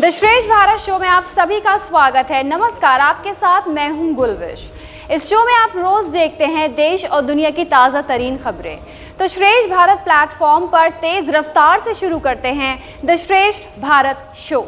The श्रेष्ठ Bharat show में आप सभी का स्वागत है। नमस्कार, आपके साथ मैं हूं गुलविश। इस शो में आप रोज देखते हैं देश और दुनिया की ताज़ा तरीन खबरें। तो श्रेष्ठ भारत प्लेटफॉर्म पर तेज रफ्तार से शुरू करते हैं द श्रेष्ठ भारत शो।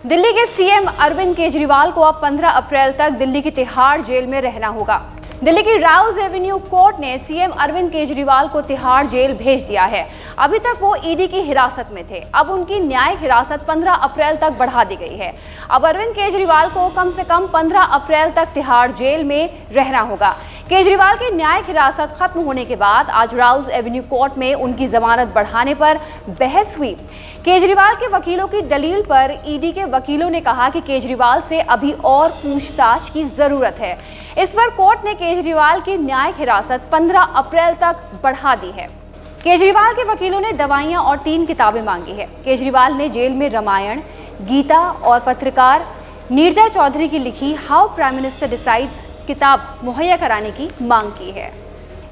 दिल्ली के सीएम अरविंद केजरीवाल को अब 15 अप्रैल तक दिल्ली की तिहाड़ जेल में रहना होगा। दिल्ली की राउज एवेन्यू कोर्ट ने सीएम अरविंद केजरीवाल को तिहाड़ जेल भेज दिया है। अभी तक वो ईडी की हिरासत में थे। अब उनकी न्यायिक हिरासत 15 अप्रैल तक बढ़ा दी गई है। अब अरविंद केजरीवाल को कम से कम 15 अप्रैल तक तिहाड़ जेल में रहना होगा। केजरीवाल की न्यायिक हिरासत खत्म होने के बाद आज राउज एवेन्यू कोर्ट में उनकी जमानत बढ़ाने पर बहस हुई। केजरीवाल के वकीलों की दलील पर ईडी के वकीलों ने कहा कि केजरीवाल से अभी और पूछताछ की जरूरत है। इस पर कोर्ट ने केजरीवाल की न्यायिक हिरासत 15 अप्रैल तक बढ़ा दी है। केजरीवाल के वकीलों ने दवाइयां और 3 किताबें मांगी है। केजरीवाल ने जेल में रामायण, गीता और पत्रकार नीरजा चौधरी की लिखी हाउ प्राइम मिनिस्टर डिसाइड्स किताब मुहैया कराने की मांग की है।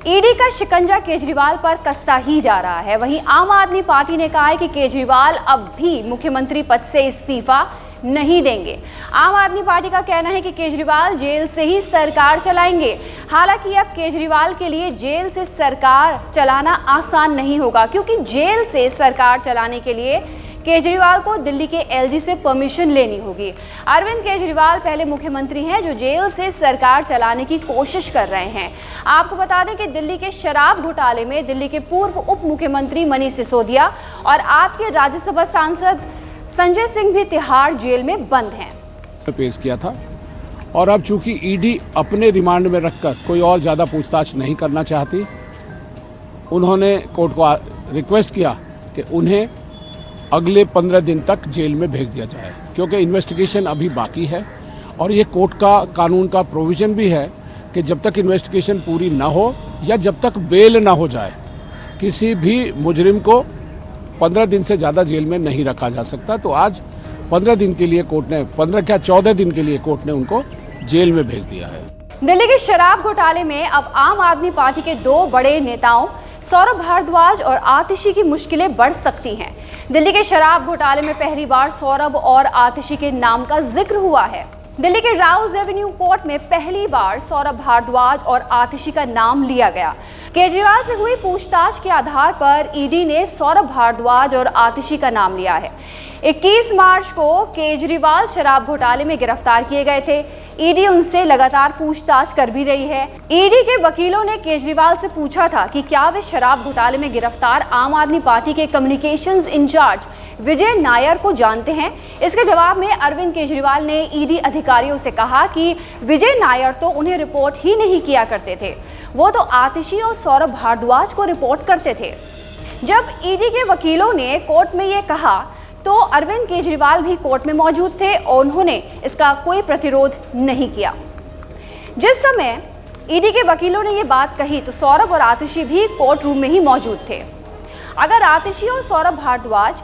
ईडी का शिकंजा केजरीवाल पर कसता ही जा रहा है। वहीं आम आदमी पार्टी ने कहा है कि केजरीवाल अब भी मुख्यमंत्री पद से इस्तीफा नहीं देंगे। आम आदमी पार्टी का कहना है कि केजरीवाल जेल से ही सरकार चलाएंगे। हालांकि अब केजरीवाल के लिए जेल से सरकार चलाना आसान नहीं होगा, क्योंकि जेल से सरकार चलाने के लिए केजरीवाल को दिल्ली के एलजी से परमिशन लेनी होगी। अरविंद केजरीवाल पहले मुख्यमंत्री हैं जो जेल से सरकार चलाने की कोशिश कर रहे हैं। आपको बता दें कि दिल्ली के शराब घोटाले में दिल्ली के पूर्व उप मुख्यमंत्री मनीष सिसोदिया और आपके राज्यसभा सांसद संजय सिंह भी तिहाड़ जेल में बंद हैं। पेश किया था और अब चूंकि ईडी अपने रिमांड में रखकर कोई और ज़्यादा पूछताछ नहीं करना चाहती, उन्होंने कोर्ट को रिक्वेस्ट किया कि उन्हें अगले 15 दिन तक जेल में भेज दिया जाए, क्योंकि इन्वेस्टिगेशन अभी बाकी है और ये कोर्ट का कानून का प्रोविज़न भी है कि जब तक इन्वेस्टिगेशन पूरी ना हो या जब तक बेल ना हो जाए, किसी भी मुजरिम को 15 दिन से ज़्यादा जेल में नहीं रखा जा सकता। तो आज 15 दिन के लिए कोर्ट ने 14 दिन के लिए कोर्ट ने उनको जेल में भेज दिया है। दिल्ली के शराब घोटाले में अब आम आदमी पार्टी के 2 बड़े नेताओं सौरभ भारद्वाज और आतिशी की मुश्किलें बढ़ सकती हैं। दिल्ली के शराब घोटाले में पहली बार सौरभ और आतिशी के नाम का जिक्र हुआ है। दिल्ली के राउज एवेन्यू कोर्ट में पहली बार सौरभ भारद्वाज और आतिशी का नाम लिया गया। केजरीवाल से हुई पूछताछ के आधार पर ईडी ने सौरभ भारद्वाज और आतिशी का नाम लिया है। 21 मार्च को केजरीवाल शराब घोटाले में गिरफ्तार किए गए थे। ईडी उनसे लगातार पूछताछ कर भी रही है। ईडी के वकीलों ने केजरीवाल से पूछा था कि क्या वे शराब घोटाले में गिरफ्तार आम आदमी पार्टी के कम्युनिकेशंस इंचार्ज विजय नायर को जानते हैं। इसके जवाब में अरविंद केजरीवाल ने ईडी अधिकारियों से कहा कि विजय नायर तो उन्हें रिपोर्ट ही नहीं किया करते थे, वो तो आतिशी और सौरभ भारद्वाज को रिपोर्ट करते थे। जब ईडी के वकीलों ने कोर्ट में ये कहा तो अरविंद केजरीवाल भी कोर्ट में मौजूद थे और उन्होंने इसका कोई प्रतिरोध नहीं किया। जिस समय ईडी के वकीलों ने ये बात कही तो सौरभ और आतिशी भी कोर्ट रूम में ही मौजूद थे। अगर आतिशी और सौरभ भारद्वाज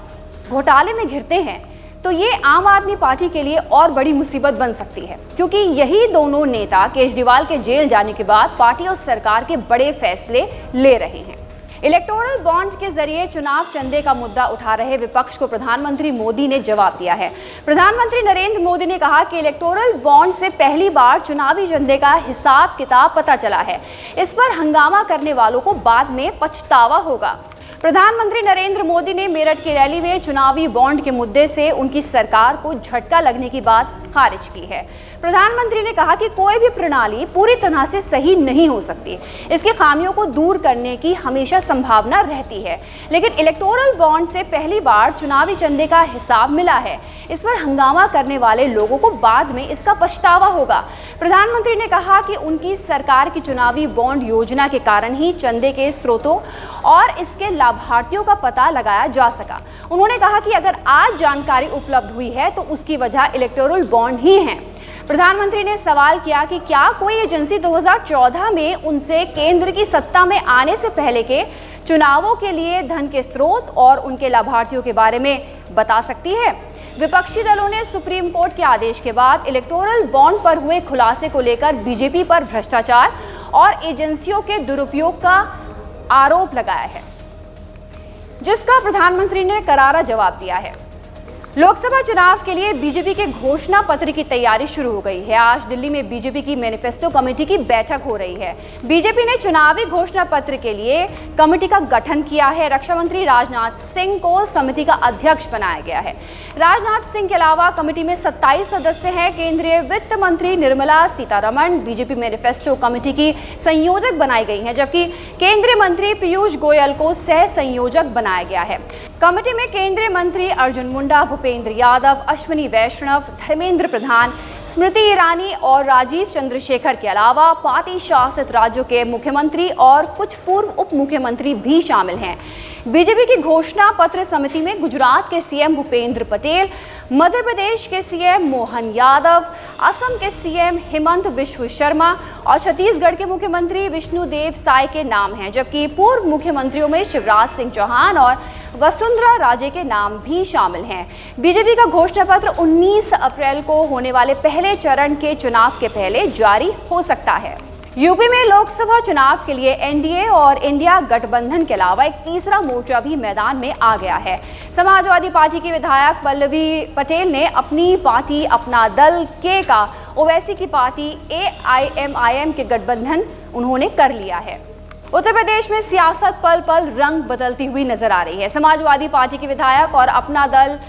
घोटाले में घिरते हैं तो ये आम आदमी पार्टी के लिए और बड़ी मुसीबत बन सकती है, क्योंकि यही दोनों नेता केजरीवाल के जेल जाने के बाद पार्टी और सरकार के बड़े फैसले ले रहे हैं। इलेक्टोरल बॉन्ड्स के जरिए चुनाव चंदे का मुद्दा उठा रहे विपक्ष को प्रधानमंत्री मोदी ने जवाब दिया है। प्रधानमंत्री नरेंद्र मोदी ने कहा कि इलेक्टोरल बॉन्ड से पहली बार चुनावी चंदे का हिसाब किताब पता चला है। इस पर हंगामा करने वालों को बाद में पछतावा होगा। प्रधानमंत्री नरेंद्र मोदी ने मेरठ की रैली में चुनावी बॉन्ड के मुद्दे से उनकी सरकार को झटका लगने की बात खारिज की है। प्रधानमंत्री ने कहा कि कोई भी प्रणाली पूरी तरह से सही नहीं हो सकती, इसकी खामियों को दूर करने की हमेशा संभावना रहती है, लेकिन इलेक्टोरल बॉन्ड से पहली बार चुनावी चंदे का हिसाब मिला है। इस पर हंगामा करने वाले लोगों को बाद में इसका पछतावा होगा। प्रधानमंत्री ने कहा कि उनकी सरकार की चुनावी बॉन्ड योजना के कारण ही चंदे के स्रोतों और इसके लाभार्थियों का पता लगाया जा सका। उन्होंने कहा कि अगर आज जानकारी उपलब्ध हुई है तो उसकी वजह इलेक्टोरल बॉन्ड ही है। प्रधानमंत्री ने सवाल किया कि क्या कोई एजेंसी 2014 में उनसे केंद्र की सत्ता में आने से पहले के चुनावों के लिए धन के स्रोत और उनके लाभार्थियों के बारे में बता सकती है। विपक्षी दलों ने सुप्रीम कोर्ट के आदेश के बाद इलेक्टोरल बॉन्ड पर हुए खुलासे को लेकर बीजेपी पर भ्रष्टाचार और एजेंसियों के दुरुपयोग का आरोप लगाया है, जिसका प्रधानमंत्री ने करारा जवाब दिया है। लोकसभा चुनाव के लिए बीजेपी के घोषणा पत्र की तैयारी शुरू हो गई है। आज दिल्ली में बीजेपी की मैनिफेस्टो कमेटी की बैठक हो रही है। बीजेपी ने चुनावी घोषणा पत्र के लिए कमेटी का गठन किया है। रक्षा मंत्री राजनाथ सिंह को समिति का अध्यक्ष बनाया गया है। राजनाथ सिंह के अलावा कमेटी में 27 सदस्य हैं। केंद्रीय वित्त मंत्री Nirmala Sitharaman BJP manifesto committee की संयोजक बनाई गई हैं, जबकि केंद्रीय मंत्री पीयूष गोयल को सह संयोजक बनाया गया है। कमेटी में केंद्रीय मंत्री अर्जुन मुंडा, भूपेंद्र यादव, अश्विनी वैष्णव, धर्मेंद्र प्रधान, स्मृति ईरानी और राजीव चंद्रशेखर के अलावा पार्टी शासित राज्यों के मुख्यमंत्री और कुछ पूर्व उप मुख्यमंत्री भी शामिल हैं। बीजेपी की घोषणा पत्र समिति में गुजरात के सीएम भूपेंद्र पटेल, मध्य प्रदेश के सीएम मोहन यादव, असम के सीएम हेमंत बिस्वा शर्मा और छत्तीसगढ़ के मुख्यमंत्री विष्णुदेव साय के नाम हैं, जबकि पूर्व मुख्यमंत्रियों में शिवराज सिंह चौहान और वसुंधरा राजे के नाम भी शामिल हैं। बीजेपी का घोषणा पत्र 19 अप्रैल को होने वाले पहले चरण के चुनाव के पहले जारी हो सकता है। यूपी में लोकसभा चुनाव के लिए एनडीए और इंडिया गठबंधन के अलावा एक तीसरा मोर्चा भी मैदान में आ गया है। समाजवादी पार्टी की विधायक पल्लवी पटेल ने अपनी पार्टी अपना दल के का ओवैसी की पार्टी AIMIM के गठबंधन उन्होंने कर लिया है। उत्तर प्रदेश में सियासत पल पल रंग बदलती हुई नजर आ रही है। समाजवादी पार्टी की विधायक और अपना दल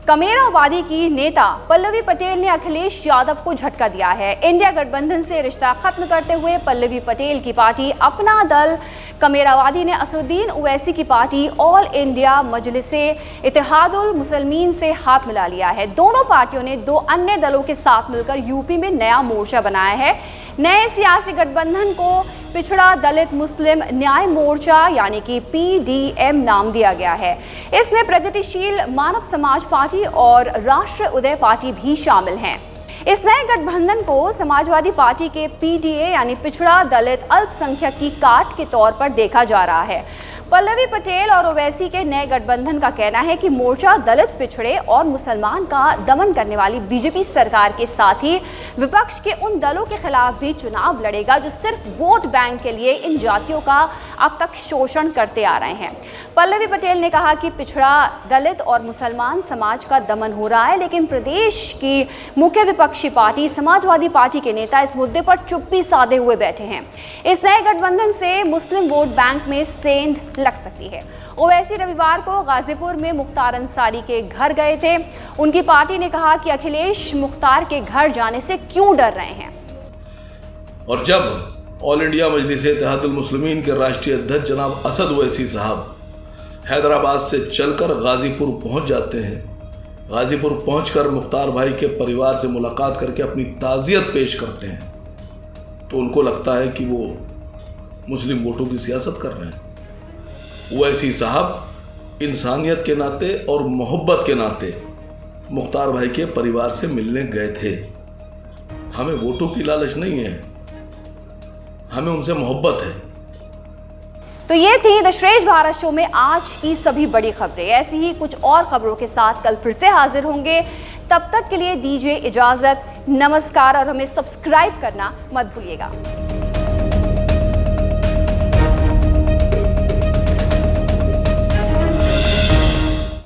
कमेरावादी की नेता पल्लवी पटेल ने अखिलेश यादव को झटका दिया है। इंडिया गठबंधन से रिश्ता खत्म करते हुए पल्लवी पटेल की पार्टी अपना दल कमेरावादी ने असदुद्दीन ओवैसी की party all India Majlise Ittehadul Muslimeen से हाथ मिला लिया है। दोनों पार्टियों ने दो अन्य दलों के साथ मिलकर यूपी में नया मोर्चा बनाया है। नए सियासी गठबंधन को पिछड़ा दलित मुस्लिम न्याय मोर्चा यानी कि PDM नाम दिया गया है। इसमें प्रगतिशील मानव समाज पार्टी और राष्ट्र उदय पार्टी भी शामिल हैं। इस नए गठबंधन को समाजवादी पार्टी के PDA यानी पिछड़ा दलित अल्पसंख्यक की काट के तौर पर देखा जा रहा है। पल्लवी पटेल और ओवैसी के नए गठबंधन का कहना है कि मोर्चा दलित, पिछड़े और मुसलमान का दमन करने वाली बीजेपी सरकार के साथ ही विपक्ष के उन दलों के खिलाफ भी चुनाव लड़ेगा जो सिर्फ वोट बैंक के लिए इन जातियों का अब तक शोषण करते आ रहे हैं। पल्लवी पटेल ने कहा कि पिछड़ा दलित और मुसलमान समाज का दमन हो रहा है, लेकिन प्रदेश की मुख्य विपक्षी पार्टी समाजवादी पार्टी के नेता इस मुद्दे पर चुप्पी साधे हुए बैठे हैं। इस नए गठबंधन से मुस्लिम वोट बैंक में सेंध लग सकती है। ओवैसी रविवार को गाजीपुर में मुख्तार अंसारी के घर गए थे। उनकी पार्टी ने कहा कि अखिलेश मुख्तार के घर जाने से क्यों डर रहे हैं। और जब ऑल इंडिया मजलिस इत्तेहादुल मुस्लिमीन के राष्ट्रीय अध्यक्ष जनाब असद ओवैसी साहब हैदराबाद से चलकर गाजीपुर पहुंच जाते हैं, गाजीपुर पहुंचकर मुख्तार भाई के परिवार से मुलाकात करके अपनी ताज़ियत पेश करते हैं, तो उनको लगता है कि वो मुस्लिम वोटों की सियासत कर रहे हैं। ओवैसी साहब इंसानियत के नाते और मोहब्बत के नाते मुख्तार भाई के परिवार से मिलने गए थे। हमें वोटों की लालच नहीं है, हमें उनसे मोहब्बत है। तो ये थी द श्रेष्ठ भारत शो में आज की सभी बड़ी खबरें। ऐसी ही कुछ और खबरों के साथ कल फिर से हाजिर होंगे। तब तक के लिए दीजिए इजाजत। नमस्कार और हमें सब्सक्राइब करना मत भूलिएगा।